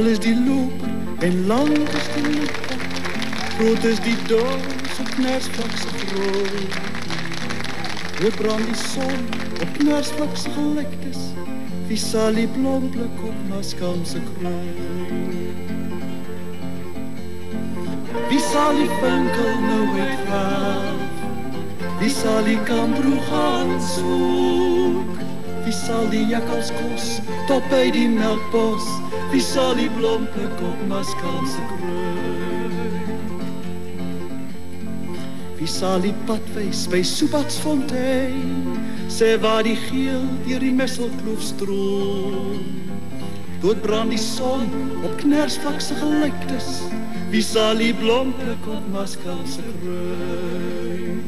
Smal is die loper en lang is die loper. Groot is die dors op Knersvlak se grond. Hoe brand die son op Knersvlak se gelyktes. Wie sal die blomblik op Maskam se kroon? Wie sal die winkel nou uitgraaf? Wie sal die Kambroe gaan soek? Wie sal die jakkals kos tot by die melkbos? Wie sal die blomblik op Maskam se kroon? Wie sal die pad wys by Soepatsfontein? Sê waar die geel deur die Messelkloof stroom. Doodbrand die son op Knersvlak se gelyktes. Wie sal die blomblik op Maskam se kroon?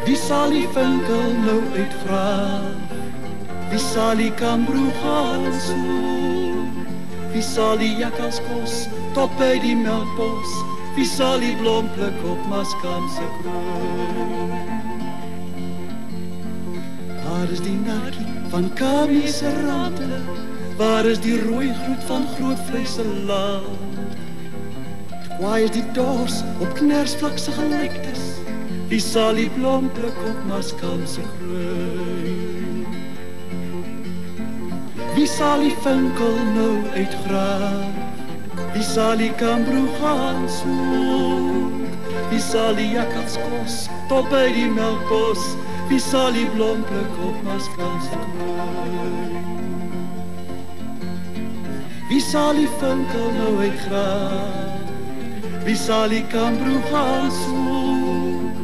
Wie sal die winkel nou uitgraaf? Wie sal die Kambroe gaan soek? Wie sal die jakkals kos tot by die melkbos? Wie sal die blomblik op Maskam se kroon? Waar is die narkie van Kamie se rande? Waar is die rooi gloed van Grootvleis se land? Waar is die dors op Knersvlak se gelyktes? Wie sal die blomblik op Maskam se kroon? Wie sal die winkel nou uitgraaf? Wie sal die Kambroe gaan soek? Wie sal die jakkals kos tot by die melkbos? Wie sal die blomblik op Maskam se kroon? Wie sal die winkel nou uitgraaf? Wie sal die Kambroe gaan soek?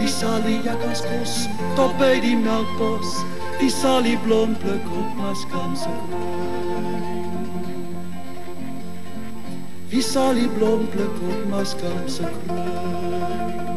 Wie sal die jakkals kos tot by die melkbos? Wie sal die blomblik op Maskam se kroon? Wie sal die blomblik op Maskam se kroon?